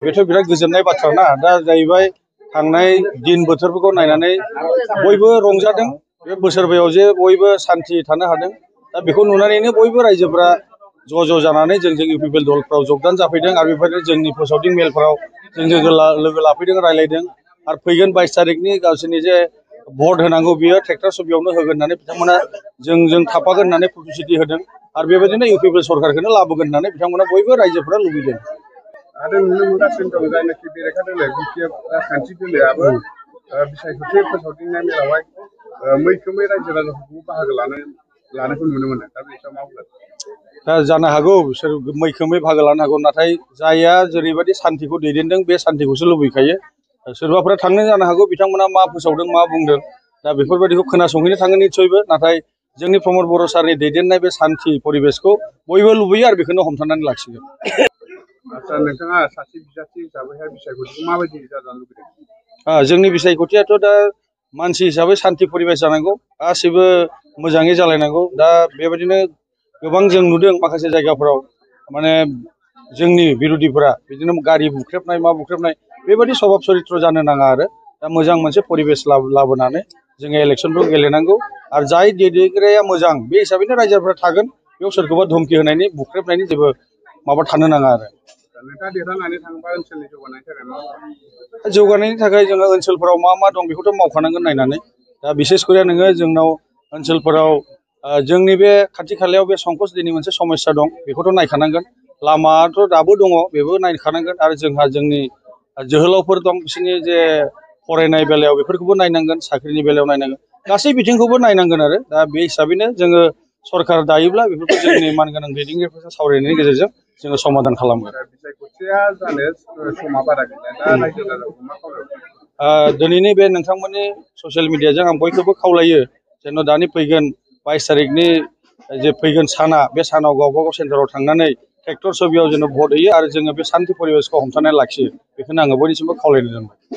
बेथ' बिराद गोजोननाय बाथ्रा ना दा जाहैबाय थांनाय दिन बोथोरफोरखौ नायनानै बयबो रंजादों बे बोसोरबायाव जे बयबो सान्थि थानो हादों दा बेखौ नुनानैनो बयबो रायजोफोरा ज' जानानै जोंजों इउपिपिएल दलफ्राव जगदान जाफैदों आरो बेबायदिनो जोंनि फोसावदिं मेलफ्राव जों लोगो लाफैदों रायलायदों आरो फैगोन 22 तारिखनि गावसोरनि जे भट होनांगौ बियो ट्रेक्टर सबियावनो होगोन होननानै बिथांमोना जोंजों थाफागोन होननानै प्रतिश्रुति होदों आरो बेबायदिनो इउपिपिएल सरकारखौनो लाबोगोन होननानै बिथांमोना बयबो रायजोफोरा लुबैदों। आरो नुनो मोनगासिनो दं जायनाखि बेरेखा दोलो बिपिएफ राजखान्थि दोलोआबो बिसायख'थि फोसावदिंनाय मेलावहाय मैखोमै रायजो राजाफोरखौ बाहागो लानायखौ नुनो मोनो दा बेयाव मा बुंगोन? दा जानो हागौ बिसोर मैखोमै बाहागो लानो हागौ नाथाय जायहा जेरैबायदि सान्थिखौ दैदेनदों बे सान्थिखौसो लुबैखायो सोरबाफोरा थांनो जानो हागौ बिथांमोना मा फोसावदों मा बुंदों दा बेफोरबायदिखौ खोनासंहैनो थाङो निस्सयबो नाथाय जोंनि प्रमद बर' सारनि दैदेननाय बे सान्थि परिबेसखौ बयबो लुबैयो आरो बेखौनो हमथानानै लाखिगोन। आচ্ছা नोंथाङा सासे बिजाथि हिसाबैहाय बिसायख'थिखौ माबायदि जाजानो लुबैदों? जोंनि बिसायख'थियाथ' दा मानसि हिसाबै सान्थि परिबेस जानांगौ गासिबो मोजाङै जालायनांगौ दा बेबायदिनो गोबां जों नुदों माखासे जायगाफोराव माने जोंनि बिरोधिफोरा बिदिनो गारि बुख्रेबनाय मा बुख्रेबनाय बेबायदि स्वभाब चरित्र जानो नाङा आरो दा मोजां मोनसे परिबेस लाबोनानै जोङो इलेक्सनखौ गेलेनांगौ आरो जाय दैदेनगिरिया मोजां बे हिसाबैनो रायजोफोरा थागोन बेयाव सोरखौबा धमकि होनायनि बुख्रेबनायनि जेबो माबा थानो नाङा आरो। नोंथाङा देरहानानै थाङोबा ओनसोलनि जौगानायनि थाखाय मा खालामो? जौगानायनि थाखाय जोङो ओनसोलफोराव मा दं बेखौथ' मावखानांगोन नायनानै दा बिसेस करे नोङो जोंनाव ओनसोलफोराव जोंनि बे खाथि खालायाव बे संकस दैनि मोनसे समस्या दं बेखौथ' नायखानांगोन लामाथ' दाबो दङ बेबो नायखानांगोन आरो जोंहा जोंनि जोहोलावफोर दं बिसोरनि जे फरायनाय बेलायाव बेफोरखौबो नायनांगोन साख्रिनि बेलायाव नायनांगोन गासै बिथिंखौबो नायनांगोन आरो दा बे हिसाबैनो जोङो सरकार दायोब्ला बेफोरखौ जोंनि मानगोनां दैदेनगिरिफोरजों सावरायनायनि गेजेरजों जोङो समाधान खालामगोन। बिसायख'थिया जानो समा बारा गैला दा रायजो राजाखौ मा खावलायगोन? दिनैनि बे नोंथांमोननि ससियेल मिडियाजों आं बयखौबो खावलायो जेन' दानि फैगोन 22 तारिखनि जे फैगोन साना बे सानाव गावबा गाव सेन्टाराव थांनानै ट्रेक्टर सबियाव जेन' भट होयो आरो जोङो बे सान्थि परिबेसखौ हमथानानै लाखियो बेखौनो आङो बयनिसिमबो खावलायनो दोनबाय।